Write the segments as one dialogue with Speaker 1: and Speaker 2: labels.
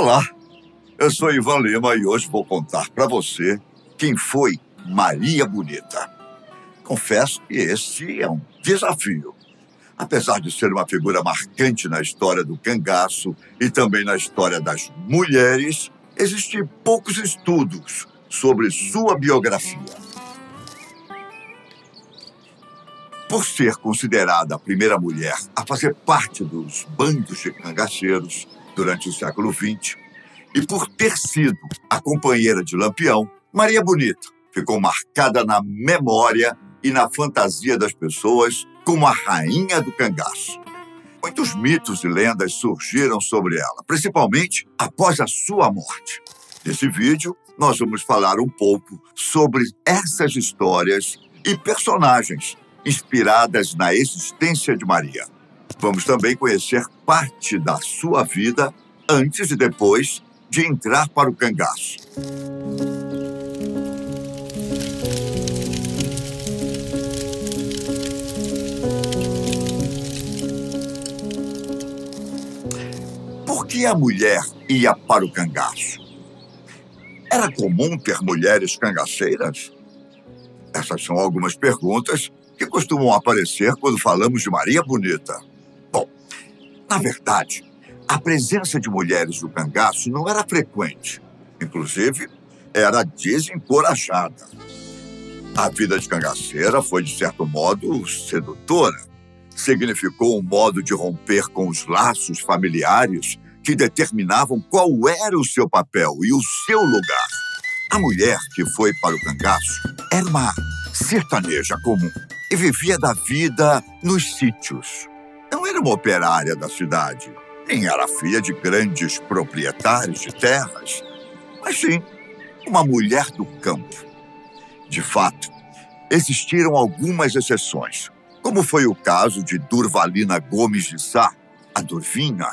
Speaker 1: Olá, eu sou Ivan Lima e hoje vou contar para você quem foi Maria Bonita. Confesso que esse é um desafio. Apesar de ser uma figura marcante na história do cangaço e também na história das mulheres, existem poucos estudos sobre sua biografia. Por ser considerada a primeira mulher a fazer parte dos bandos de cangaceiros durante o século XX e por ter sido a companheira de Lampião, Maria Bonita ficou marcada na memória e na fantasia das pessoas como a rainha do cangaço. Muitos mitos e lendas surgiram sobre ela, principalmente após a sua morte. Nesse vídeo, nós vamos falar um pouco sobre essas histórias e personagens inspiradas na existência de Maria. Vamos também conhecer parte da sua vida antes e depois de entrar para o cangaço. Por que a mulher ia para o cangaço? Era comum ter mulheres cangaceiras? Essas são algumas perguntas que costumam aparecer quando falamos de Maria Bonita. Bom, na verdade, a presença de mulheres no cangaço não era frequente. Inclusive, era desencorajada. A vida de cangaceira foi, de certo modo, sedutora. Significou um modo de romper com os laços familiares que determinavam qual era o seu papel e o seu lugar. A mulher que foi para o cangaço era uma sertaneja comum e vivia da vida nos sítios. Não era uma operária da cidade, nem era filha de grandes proprietários de terras, mas sim uma mulher do campo. De fato, existiram algumas exceções, como foi o caso de Durvalina Gomes de Sá, a Durvinha,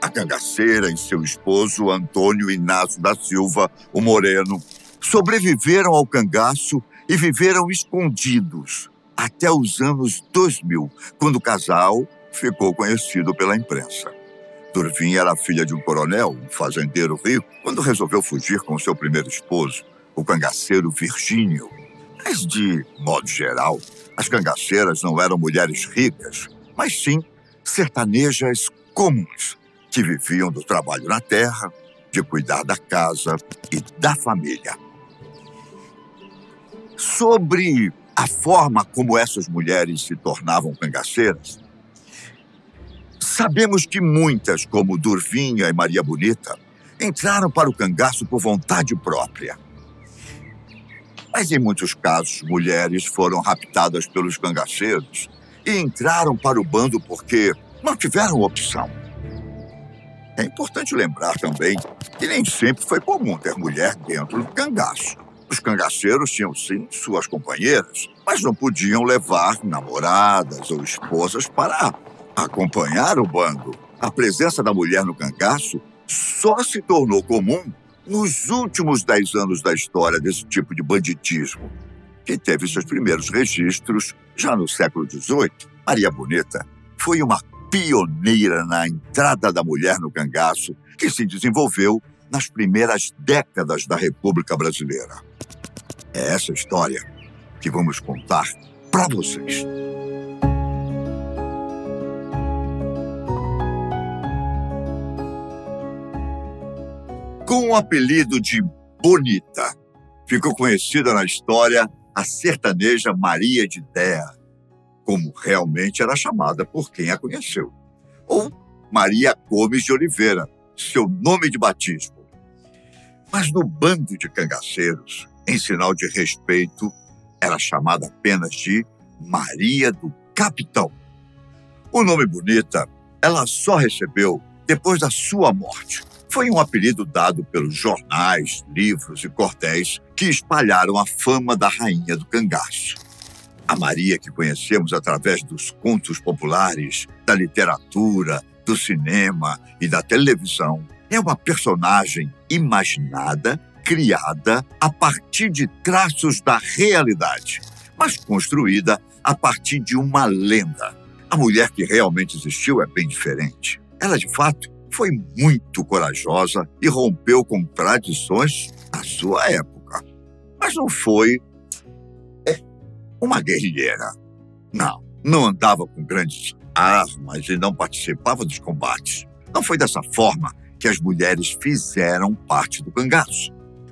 Speaker 1: a cangaceira e seu esposo Antônio Inácio da Silva, o Moreno, sobreviveram ao cangaço e viveram escondidos até os anos 2000, quando o casal ficou conhecido pela imprensa. Durvinha era filha de um coronel, um fazendeiro rico, quando resolveu fugir com seu primeiro esposo, o cangaceiro Virgínio. Mas, de modo geral, as cangaceiras não eram mulheres ricas, mas sim sertanejas comuns, que viviam do trabalho na terra, de cuidar da casa e da família. Sobre a forma como essas mulheres se tornavam cangaceiras, sabemos que muitas, como Durvinha e Maria Bonita, entraram para o cangaço por vontade própria. Mas em muitos casos, mulheres foram raptadas pelos cangaceiros e entraram para o bando porque não tiveram opção. É importante lembrar também que nem sempre foi comum ter mulher dentro do cangaço. Os cangaceiros tinham, sim, suas companheiras, mas não podiam levar namoradas ou esposas para acompanhar o bando. A presença da mulher no cangaço só se tornou comum nos últimos 10 anos da história desse tipo de banditismo, que teve seus primeiros registros já no século XVIII. Maria Bonita foi uma pioneira na entrada da mulher no cangaço, que se desenvolveu nas primeiras décadas da República Brasileira. É essa história que vamos contar para vocês. Com o apelido de Bonita, ficou conhecida na história a sertaneja Maria de Déa, como realmente era chamada por quem a conheceu, ou Maria Gomes de Oliveira, seu nome de batismo. Mas no bando de cangaceiros, em sinal de respeito, era chamada apenas de Maria do Capitão. O nome Bonita ela só recebeu depois da sua morte. Foi um apelido dado pelos jornais, livros e cordéis que espalharam a fama da rainha do cangaço. A Maria que conhecemos através dos contos populares, da literatura, do cinema e da televisão é uma personagem imaginada, criada a partir de traços da realidade, mas construída a partir de uma lenda. A mulher que realmente existiu é bem diferente. Ela, de fato, foi muito corajosa e rompeu com tradições da sua época. Mas não foi uma guerrilheira. Não andava com grandes armas e não participava dos combates. Não foi dessa forma que as mulheres fizeram parte do cangaço.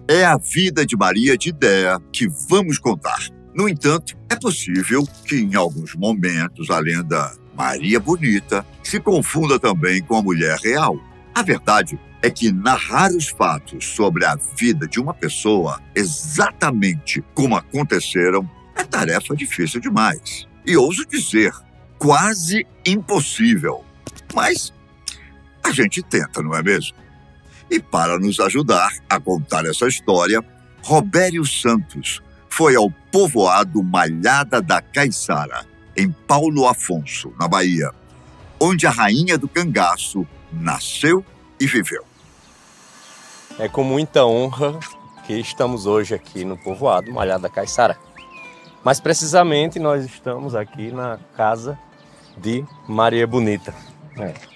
Speaker 1: É a vida de Maria de Idéia que vamos contar. No entanto, é possível que em alguns momentos a lenda Maria Bonita se confunda também com a mulher real. A verdade é que narrar os fatos sobre a vida de uma pessoa exatamente como aconteceram é tarefa difícil demais. E ouso dizer, quase impossível. Mas a gente tenta, não é mesmo? E para nos ajudar a contar essa história, Robério Santos foi ao povoado Malhada da Caiçara, em Paulo Afonso, na Bahia, onde a rainha do cangaço nasceu e viveu.
Speaker 2: É com muita honra que estamos hoje aqui no povoado Malhada da Caiçara. Mais precisamente, nós estamos aqui na casa de Maria Bonita.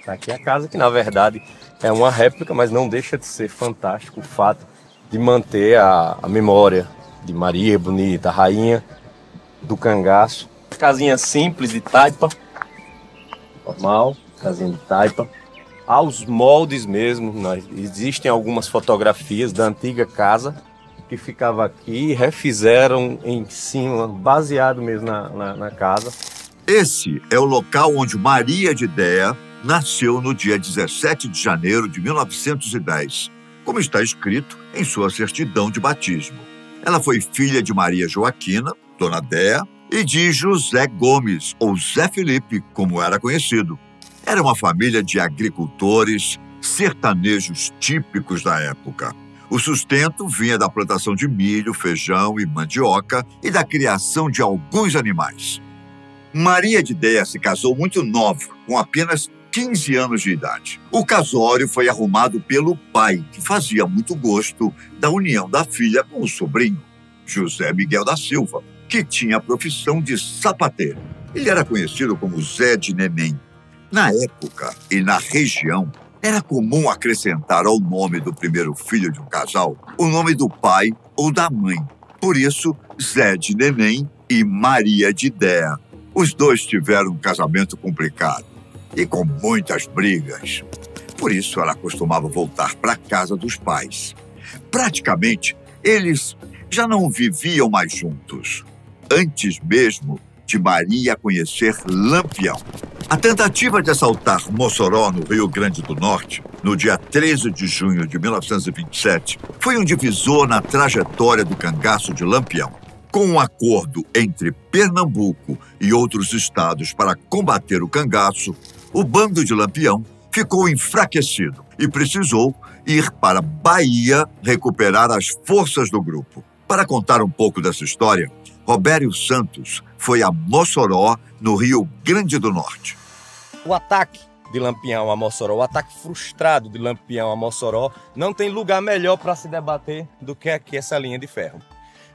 Speaker 2: Tá aqui a casa que, na verdade, é uma réplica, mas não deixa de ser fantástico o fato de manter a memória de Maria Bonita, a rainha do cangaço. Casinha simples de taipa, normal, casinha de taipa. Aos moldes mesmo, existem algumas fotografias da antiga casa que ficava aqui e refizeram em cima, baseado mesmo na casa.
Speaker 1: Esse é o local onde Maria de Idéia nasceu no dia 17 de janeiro de 1910, como está escrito em sua certidão de batismo. Ela foi filha de Maria Joaquina, Dona Déa, e de José Gomes, ou Zé Felipe, como era conhecido. Era uma família de agricultores sertanejos típicos da época. O sustento vinha da plantação de milho, feijão e mandioca e da criação de alguns animais. Maria de Idéia se casou muito nova, com apenas 15 anos de idade. O casório foi arrumado pelo pai, que fazia muito gosto da união da filha com o sobrinho, José Miguel da Silva, que tinha a profissão de sapateiro. Ele era conhecido como Zé de Neném. Na época e na região, era comum acrescentar ao nome do primeiro filho de um casal o nome do pai ou da mãe. Por isso, Zé de Neném e Maria de Idéia. Os dois tiveram um casamento complicado e com muitas brigas. Por isso, ela costumava voltar para a casa dos pais. Praticamente, eles já não viviam mais juntos, antes mesmo de Maria conhecer Lampião. A tentativa de assaltar Mossoró, no Rio Grande do Norte, no dia 13 de junho de 1927, foi um divisor na trajetória do cangaço de Lampião. Com um acordo entre Pernambuco e outros estados para combater o cangaço, o bando de Lampião ficou enfraquecido e precisou ir para Bahia recuperar as forças do grupo. Para contar um pouco dessa história, Robério Santos foi a Mossoró, no Rio Grande do Norte.
Speaker 2: O ataque de Lampião a Mossoró, o ataque frustrado de Lampião a Mossoró, não tem lugar melhor para se debater do que aqui essa linha de ferro.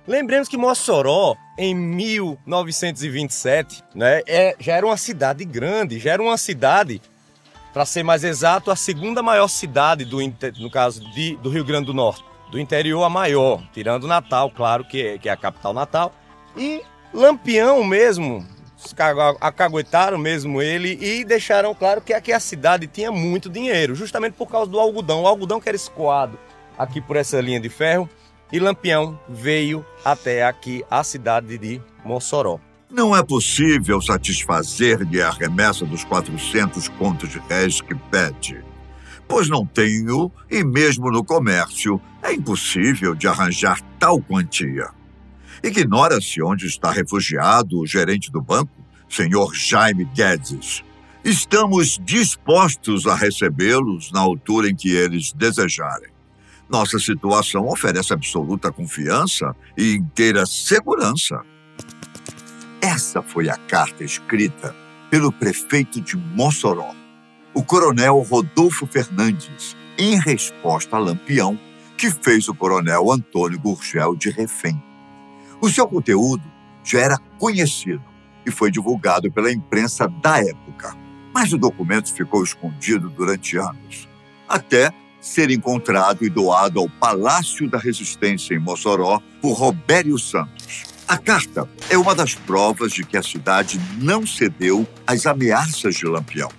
Speaker 2: Lembremos que Mossoró, em 1927, já era uma cidade grande, já era uma cidade, para ser mais exato, a segunda maior cidade, no caso do Rio Grande do Norte. Do interior a maior, tirando Natal, claro, que é a capital Natal. E Lampião mesmo, acaguetaram mesmo ele e deixaram claro que aqui a cidade tinha muito dinheiro, justamente por causa do algodão. O algodão que era escoado aqui por essa linha de ferro, e Lampião veio até aqui a cidade de Mossoró.
Speaker 1: Não é possível satisfazer-lhe a remessa dos 400 contos de réis que pede, pois não tenho, e mesmo no comércio, é impossível de arranjar tal quantia. Ignora-se onde está refugiado o gerente do banco, senhor Jaime Guedes. Estamos dispostos a recebê-los na altura em que eles desejarem. Nossa situação oferece absoluta confiança e inteira segurança. Essa foi a carta escrita pelo prefeito de Mossoró, o coronel Rodolfo Fernandes, em resposta a Lampião, que fez o coronel Antônio Gurgel de refém. O seu conteúdo já era conhecido e foi divulgado pela imprensa da época, mas o documento ficou escondido durante anos. até ser encontrado e doado ao Palácio da Resistência em Mossoró por Robério Santos. A carta é uma das provas de que a cidade não cedeu às ameaças de Lampião.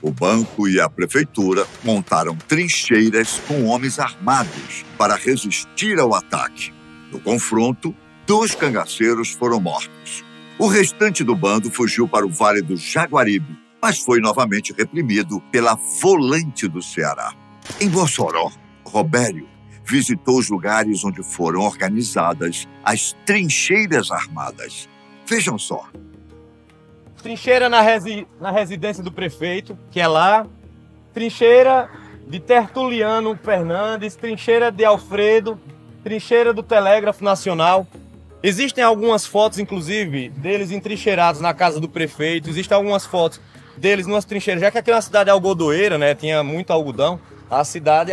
Speaker 1: O banco e a prefeitura montaram trincheiras com homens armados para resistir ao ataque. No confronto, 2 cangaceiros foram mortos. O restante do bando fugiu para o Vale do Jaguaribe, mas foi novamente reprimido pela Volante do Ceará. Em Mossoró, Robério visitou os lugares onde foram organizadas as trincheiras armadas. Vejam só.
Speaker 2: Trincheira na residência do prefeito, que é lá. Trincheira de Tertuliano Fernandes, trincheira de Alfredo, trincheira do Telégrafo Nacional. Existem algumas fotos, inclusive, deles entrincheirados na casa do prefeito. Existem algumas fotos deles numas trincheiras. Já que aqui na cidade é algodoeira, né, tinha muito algodão, a cidade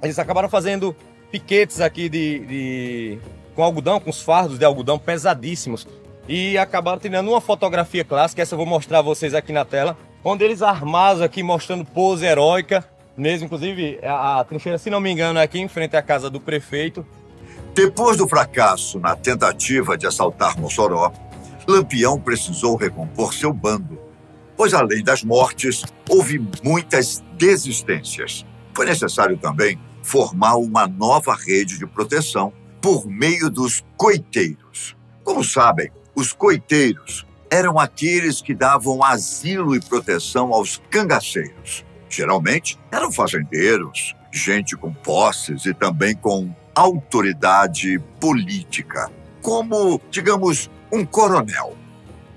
Speaker 2: eles acabaram fazendo piquetes aqui com algodão, com os fardos de algodão pesadíssimos. E acabaram tirando uma fotografia clássica, essa eu vou mostrar a vocês aqui na tela, onde eles armados aqui, mostrando pose heróica, mesmo, inclusive, a trincheira, se não me engano, é aqui em frente à casa do prefeito.
Speaker 1: Depois do fracasso na tentativa de assaltar Mossoró, Lampião precisou recompor seu bando, pois além das mortes, houve muitas desistências. Foi necessário também formar uma nova rede de proteção por meio dos coiteiros. Como sabem, os coiteiros eram aqueles que davam asilo e proteção aos cangaceiros. Geralmente eram fazendeiros, gente com posses e também com autoridade política, como, digamos, um coronel.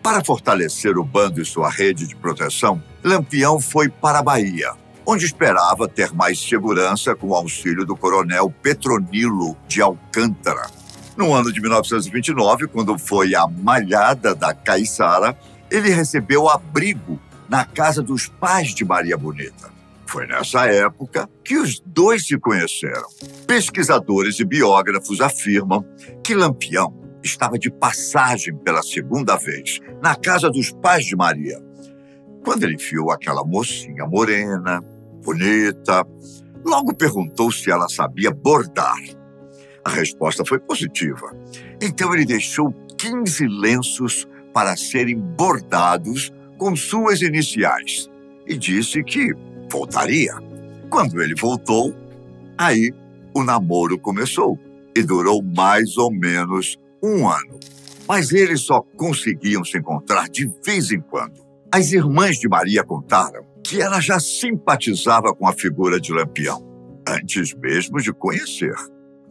Speaker 1: Para fortalecer o bando e sua rede de proteção, Lampião foi para a Bahia, onde esperava ter mais segurança com o auxílio do coronel Petronilo de Alcântara. No ano de 1929, quando foi à Malhada da Caiçara, ele recebeu abrigo na casa dos pais de Maria Bonita. Foi nessa época que os dois se conheceram. Pesquisadores e biógrafos afirmam que Lampião estava de passagem pela segunda vez na casa dos pais de Maria, quando ele viu aquela mocinha morena, bonita, logo perguntou se ela sabia bordar. A resposta foi positiva. Então ele deixou 15 lenços para serem bordados com suas iniciais e disse que voltaria. Quando ele voltou, aí o namoro começou e durou mais ou menos 1 ano. Mas eles só conseguiam se encontrar de vez em quando. As irmãs de Maria contaram que ela já simpatizava com a figura de Lampião, antes mesmo de conhecer.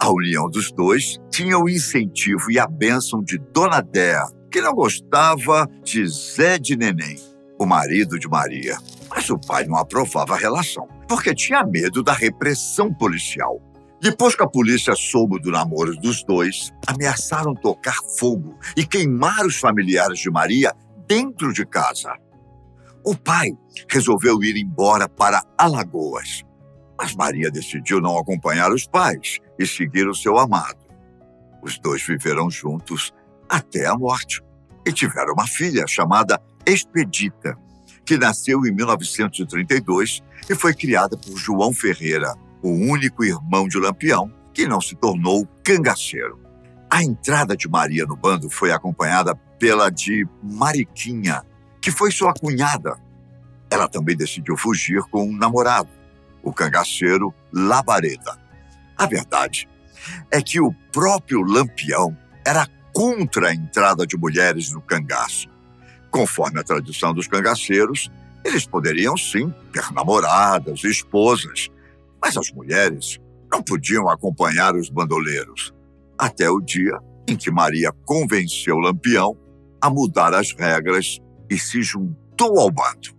Speaker 1: A união dos dois tinha o incentivo e a bênção de Dona Déa, que não gostava de Zé de Neném, o marido de Maria. Mas o pai não aprovava a relação, porque tinha medo da repressão policial. Depois que a polícia soube do namoro dos dois, ameaçaram tocar fogo e queimar os familiares de Maria dentro de casa. O pai resolveu ir embora para Alagoas, mas Maria decidiu não acompanhar os pais e seguir o seu amado. Os dois viveram juntos até a morte e tiveram uma filha chamada Expedita, que nasceu em 1932 e foi criada por João Ferreira, o único irmão de Lampião que não se tornou cangaceiro. A entrada de Maria no bando foi acompanhada pela de Mariquinha, que foi sua cunhada. Ela também decidiu fugir com um namorado, o cangaceiro Labareda. A verdade é que o próprio Lampião era contra a entrada de mulheres no cangaço. Conforme a tradição dos cangaceiros, eles poderiam sim ter namoradas, esposas, mas as mulheres não podiam acompanhar os bandoleiros, até o dia em que Maria convenceu Lampião a mudar as regras e se juntou ao bando.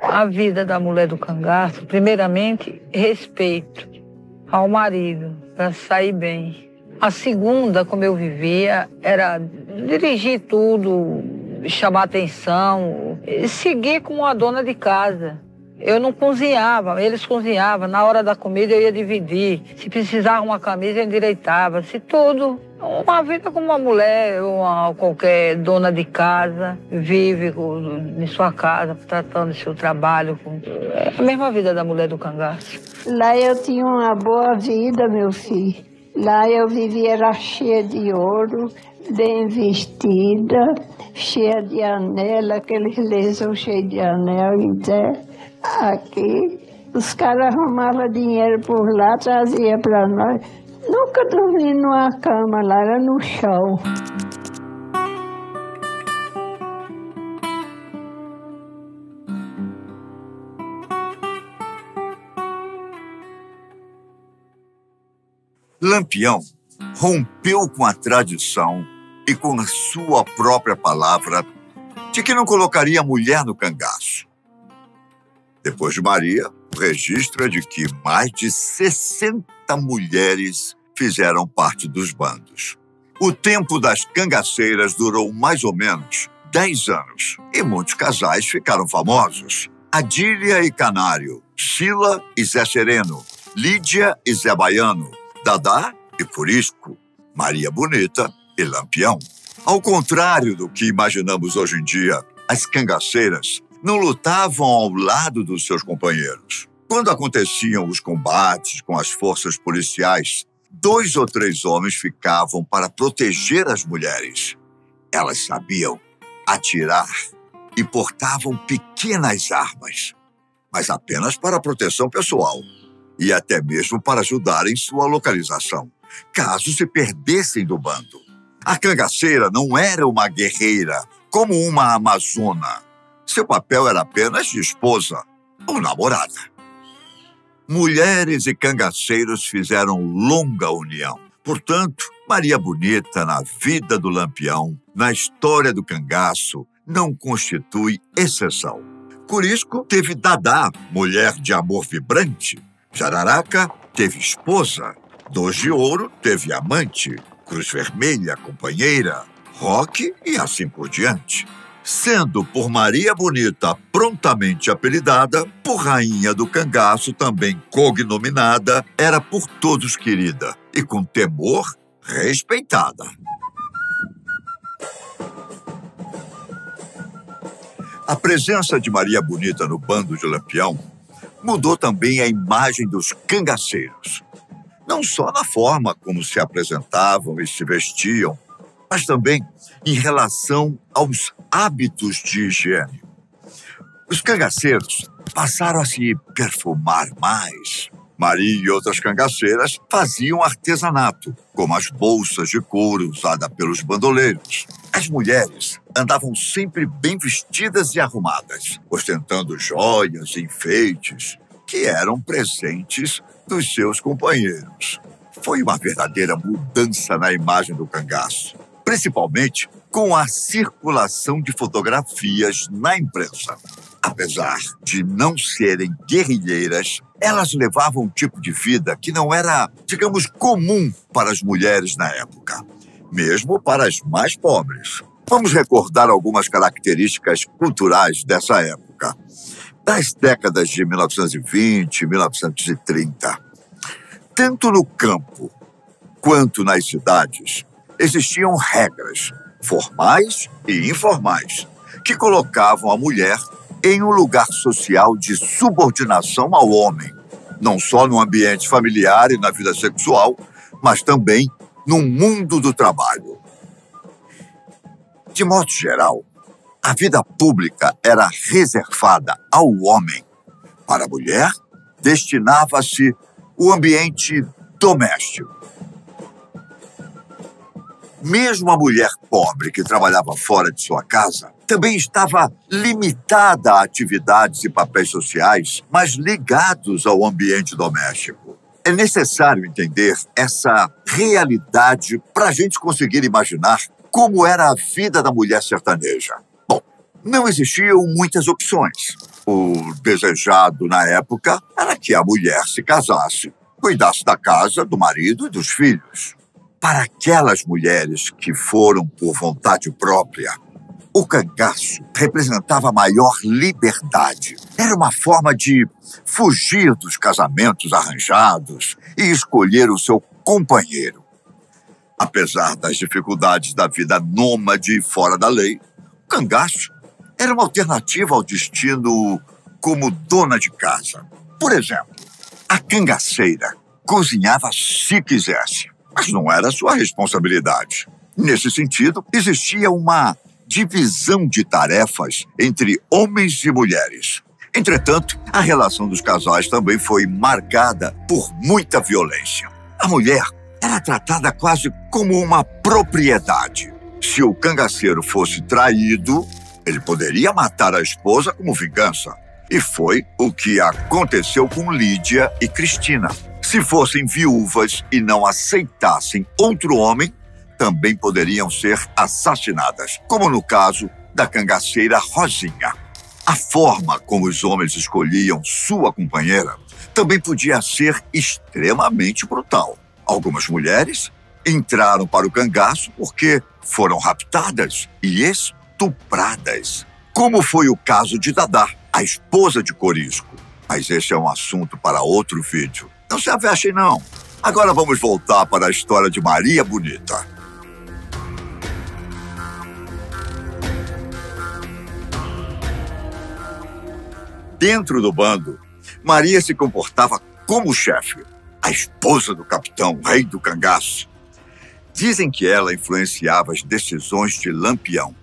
Speaker 3: A vida da mulher do cangaço, primeiramente, respeito ao marido, para sair bem. A segunda, como eu vivia, era dirigir tudo, chamar atenção, seguir como a dona de casa. Eu não cozinhava, eles cozinhavam. Na hora da comida eu ia dividir. Se precisava uma camisa, eu endireitava. Se tudo. Uma vida como uma mulher, qualquer dona de casa, vive em sua casa, tratando do seu trabalho. É a mesma vida da mulher do cangaço.
Speaker 4: Lá eu tinha uma boa vida, meu filho. Lá eu vivia, era cheia de ouro, bem vestida, cheia de anel, aqueles lenços cheios de anel, então. Aqui, os caras arrumavam dinheiro por lá, traziam para nós. Nunca dormi numa cama lá, era no chão.
Speaker 1: Lampião rompeu com a tradição e com a sua própria palavra de que não colocaria a mulher no cangaço. Depois de Maria, o registro é de que mais de 60 mulheres fizeram parte dos bandos. O tempo das cangaceiras durou mais ou menos 10 anos e muitos casais ficaram famosos. Adília e Canário, Sheila e Zé Sereno, Lídia e Zé Baiano, Dadá e Corisco, Maria Bonita e Lampião. Ao contrário do que imaginamos hoje em dia, as cangaceiras não lutavam ao lado dos seus companheiros. Quando aconteciam os combates com as forças policiais, 2 ou 3 homens ficavam para proteger as mulheres. Elas sabiam atirar e portavam pequenas armas, mas apenas para proteção pessoal e até mesmo para ajudar em sua localização, caso se perdessem do bando. A cangaceira não era uma guerreira, como uma amazona. Seu papel era apenas de esposa ou namorada. Mulheres e cangaceiros fizeram longa união. Portanto, Maria Bonita, na vida do Lampião, na história do cangaço, não constitui exceção. Corisco teve Dadá, mulher de amor vibrante. Jararaca teve esposa. Dois de Ouro teve amante. Cruz Vermelha, companheira. Roque e assim por diante. Sendo por Maria Bonita prontamente apelidada, por Rainha do Cangaço, também cognominada, era por todos querida e, com temor, respeitada. A presença de Maria Bonita no bando de Lampião mudou também a imagem dos cangaceiros. Não só na forma como se apresentavam e se vestiam, mas também em relação aos hábitos de higiene. Os cangaceiros passaram a se perfumar mais. Maria e outras cangaceiras faziam artesanato, como as bolsas de couro usadas pelos bandoleiros. As mulheres andavam sempre bem vestidas e arrumadas, ostentando joias e enfeites, que eram presentes dos seus companheiros. Foi uma verdadeira mudança na imagem do cangaço, principalmente com a circulação de fotografias na imprensa. Apesar de não serem guerrilheiras, elas levavam um tipo de vida que não era, digamos, comum para as mulheres na época, mesmo para as mais pobres. Vamos recordar algumas características culturais dessa época, das décadas de 1920 e 1930. Tanto no campo quanto nas cidades, existiam regras, formais e informais, que colocavam a mulher em um lugar social de subordinação ao homem, não só no ambiente familiar e na vida sexual, mas também no mundo do trabalho. De modo geral, a vida pública era reservada ao homem. Para a mulher, destinava-se o ambiente doméstico. Mesmo a mulher pobre que trabalhava fora de sua casa também estava limitada a atividades e papéis sociais, mas ligados ao ambiente doméstico. É necessário entender essa realidade para a gente conseguir imaginar como era a vida da mulher sertaneja. Bom, não existiam muitas opções. O desejado na época era que a mulher se casasse, cuidasse da casa, do marido e dos filhos. Para aquelas mulheres que foram por vontade própria, O cangaço representava a maior liberdade. Era uma forma de fugir dos casamentos arranjados e escolher o seu companheiro. Apesar das dificuldades da vida nômade fora da lei, o cangaço era uma alternativa ao destino como dona de casa. Por exemplo, a cangaceira cozinhava se quisesse, mas não era sua responsabilidade. Nesse sentido, existia uma divisão de tarefas entre homens e mulheres. Entretanto, a relação dos casais também foi marcada por muita violência. A mulher era tratada quase como uma propriedade. Se o cangaceiro fosse traído, ele poderia matar a esposa como vingança. E foi o que aconteceu com Lídia e Cristina. Se fossem viúvas e não aceitassem outro homem, também poderiam ser assassinadas, como no caso da cangaceira Rosinha. A forma como os homens escolhiam sua companheira também podia ser extremamente brutal. Algumas mulheres entraram para o cangaço porque foram raptadas e estupradas, como foi o caso de Dadá, a esposa de Corisco. Mas esse é um assunto para outro vídeo. Não se avestem, não. Agora vamos voltar para a história de Maria Bonita. Dentro do bando, Maria se comportava como chefe, a esposa do capitão, rei do cangaço. Dizem que ela influenciava as decisões de Lampião,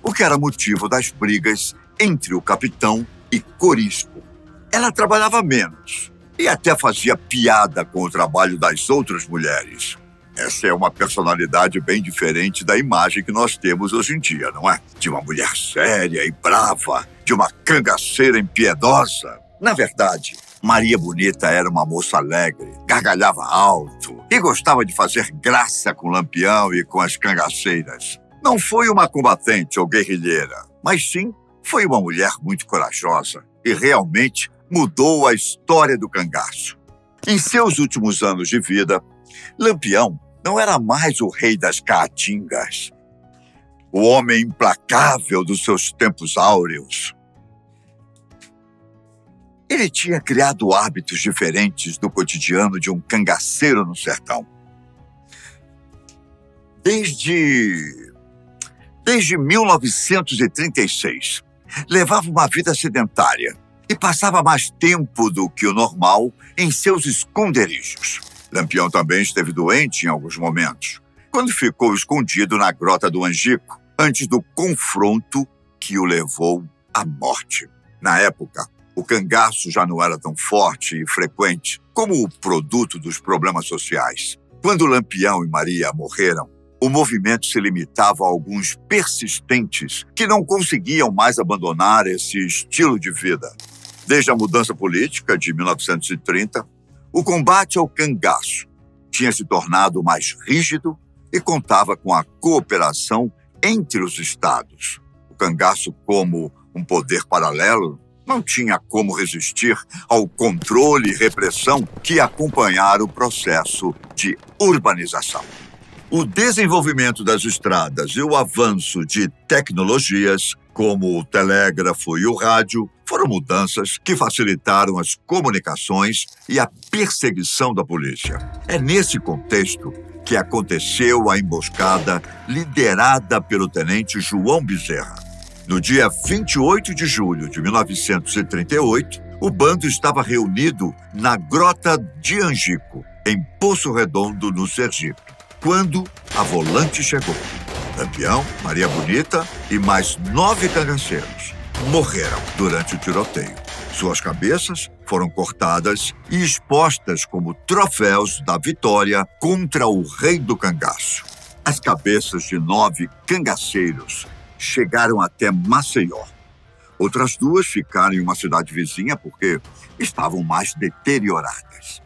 Speaker 1: o que era motivo das brigas entre o capitão e Corisco. Ela trabalhava menos e até fazia piada com o trabalho das outras mulheres. Essa é uma personalidade bem diferente da imagem que nós temos hoje em dia, não é? De uma mulher séria e brava, de uma cangaceira impiedosa. Na verdade, Maria Bonita era uma moça alegre, gargalhava alto e gostava de fazer graça com o Lampião e com as cangaceiras. Não foi uma combatente ou guerrilheira, mas sim foi uma mulher muito corajosa e realmente mudou a história do cangaço. Em seus últimos anos de vida, Lampião não era mais o rei das caatingas, o homem implacável dos seus tempos áureos. Ele tinha criado hábitos diferentes do cotidiano de um cangaceiro no sertão. Desde 1936, levava uma vida sedentária e passava mais tempo do que o normal em seus esconderijos. Lampião também esteve doente em alguns momentos, quando ficou escondido na Grota do Angico, antes do confronto que o levou à morte. Na época, o cangaço já não era tão forte e frequente como o produto dos problemas sociais. Quando Lampião e Maria morreram, o movimento se limitava a alguns persistentes que não conseguiam mais abandonar esse estilo de vida. Desde a mudança política de 1930, o combate ao cangaço tinha se tornado mais rígido e contava com a cooperação entre os estados. O cangaço, como um poder paralelo, não tinha como resistir ao controle e repressão que acompanharam o processo de urbanização. O desenvolvimento das estradas e o avanço de tecnologias, como o telégrafo e o rádio, foram mudanças que facilitaram as comunicações e a perseguição da polícia. É nesse contexto que aconteceu a emboscada liderada pelo tenente João Bezerra. No dia 28 de julho de 1938, o bando estava reunido na Grota de Angico, em Poço Redondo, no Sergipe, quando a volante chegou. Lampião, Maria Bonita e mais 9 cangaceiros morreram durante o tiroteio. Suas cabeças foram cortadas e expostas como troféus da vitória contra o rei do cangaço. As cabeças de 9 cangaceiros chegaram até Maceió. Outras 2 ficaram em uma cidade vizinha porque estavam mais deterioradas.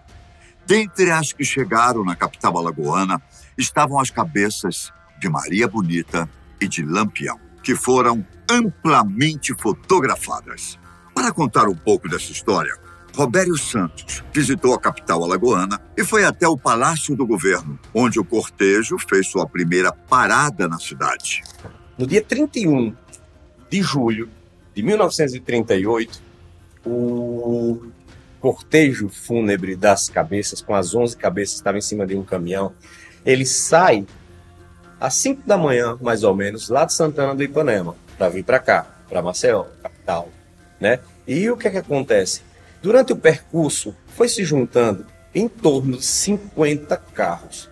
Speaker 1: Dentre as que chegaram na capital alagoana estavam as cabeças de Maria Bonita e de Lampião, que foram amplamente fotografadas. Para contar um pouco dessa história, Robério Santos visitou a capital alagoana e foi até o Palácio do Governo, onde o cortejo fez sua primeira parada na cidade.
Speaker 2: No dia 31 de julho de 1938, o cortejo fúnebre das cabeças, com as 11 cabeças, estava em cima de um caminhão. Ele sai às 5 da manhã, mais ou menos, lá de Santana do Ipanema, para vir para cá, para Maceió, capital, né? E o que é que acontece? Durante o percurso, foi se juntando em torno de 50 carros.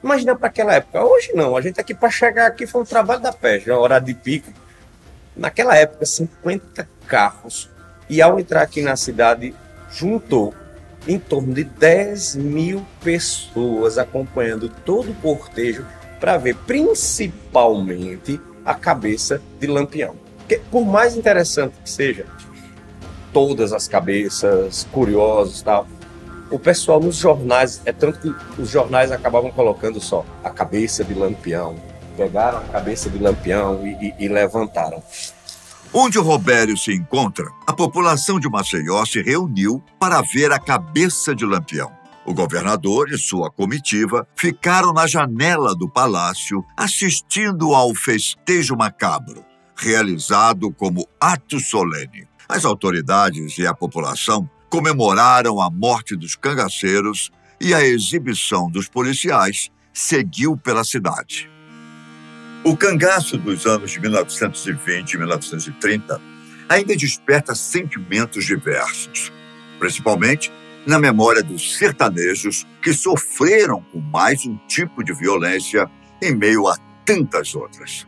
Speaker 2: Imagina para aquela época. Hoje não, a gente aqui para chegar aqui foi um trabalho da peste, na hora de pico. Naquela época, 50 carros. E ao entrar aqui na cidade, juntou em torno de 10 mil pessoas acompanhando todo o cortejo para ver principalmente a cabeça de Lampião. Porque, por mais interessante que seja, todas as cabeças, curiosos e tal, o pessoal nos jornais, é tanto que os jornais acabavam colocando só a cabeça de Lampião. Pegaram a cabeça de Lampião e levantaram.
Speaker 1: Onde o Robério se encontra, a população de Maceió se reuniu para ver a cabeça de Lampião. O governador e sua comitiva ficaram na janela do palácio assistindo ao festejo macabro, realizado como ato solene. As autoridades e a população comemoraram a morte dos cangaceiros e a exibição dos policiais seguiu pela cidade. O cangaço dos anos de 1920 e 1930 ainda desperta sentimentos diversos, principalmente na memória dos sertanejos que sofreram com mais um tipo de violência em meio a tantas outras.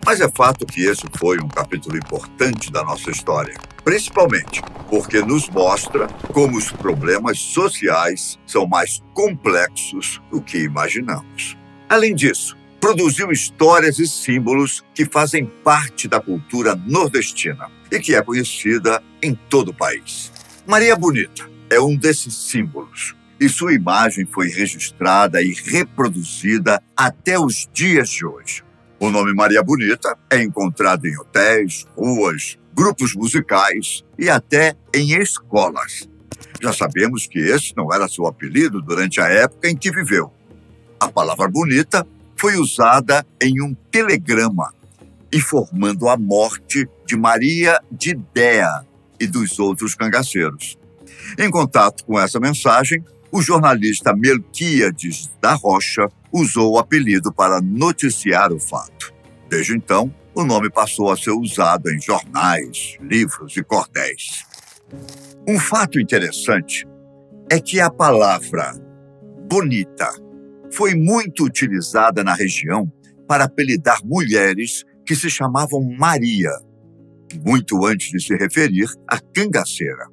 Speaker 1: Mas é fato que esse foi um capítulo importante da nossa história, principalmente porque nos mostra como os problemas sociais são mais complexos do que imaginamos. Além disso, produziu histórias e símbolos que fazem parte da cultura nordestina e que é conhecida em todo o país. Maria Bonita é um desses símbolos e sua imagem foi registrada e reproduzida até os dias de hoje. O nome Maria Bonita é encontrado em hotéis, ruas, grupos musicais e até em escolas. Já sabemos que esse não era seu apelido durante a época em que viveu. A palavra bonita foi usada em um telegrama, informando a morte de Maria de Déa e dos outros cangaceiros. Em contato com essa mensagem, o jornalista Melquíades da Rocha usou o apelido para noticiar o fato. Desde então, o nome passou a ser usado em jornais, livros e cordéis. Um fato interessante é que a palavra bonita foi muito utilizada na região para apelidar mulheres que se chamavam Maria, muito antes de se referir a cangaceira.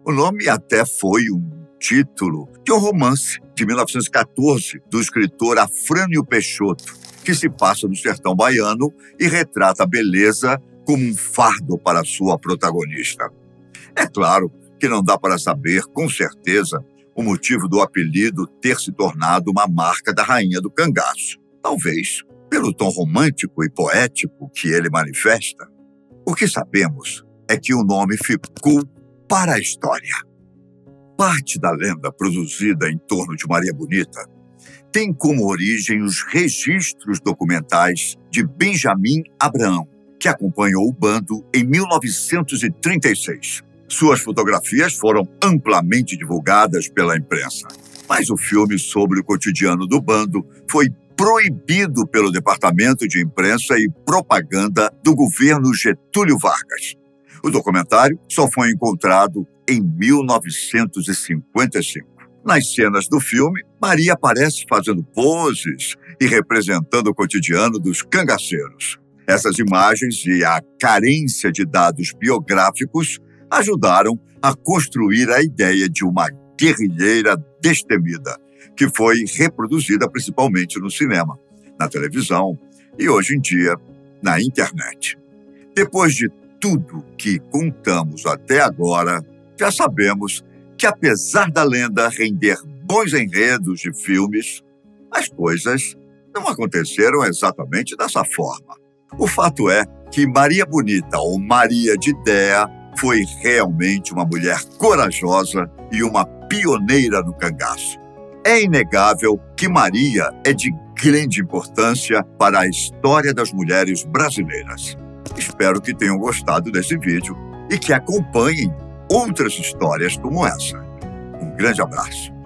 Speaker 1: O nome até foi um título de um romance de 1914 do escritor Afrânio Peixoto, que se passa no sertão baiano e retrata a beleza como um fardo para sua protagonista. É claro que não dá para saber com certeza o motivo do apelido ter se tornado uma marca da rainha do cangaço. Talvez pelo tom romântico e poético que ele manifesta. O que sabemos é que o nome ficou para a história. Parte da lenda produzida em torno de Maria Bonita tem como origem os registros documentais de Benjamin Abraão, que acompanhou o bando em 1936. Suas fotografias foram amplamente divulgadas pela imprensa, mas o filme sobre o cotidiano do bando foi proibido pelo Departamento de Imprensa e Propaganda do governo Getúlio Vargas. O documentário só foi encontrado em 1955. Nas cenas do filme, Maria aparece fazendo poses e representando o cotidiano dos cangaceiros. Essas imagens e a carência de dados biográficos ajudaram a construir a ideia de uma guerrilheira destemida, que foi reproduzida principalmente no cinema, na televisão e, hoje em dia, na internet. Depois de tudo que contamos até agora, já sabemos que, apesar da lenda render bons enredos de filmes, as coisas não aconteceram exatamente dessa forma. O fato é que Maria Bonita, ou Maria de Déa, foi realmente uma mulher corajosa e uma pioneira no cangaço. É inegável que Maria é de grande importância para a história das mulheres brasileiras. Espero que tenham gostado desse vídeo e que acompanhem outras histórias como essa. Um grande abraço.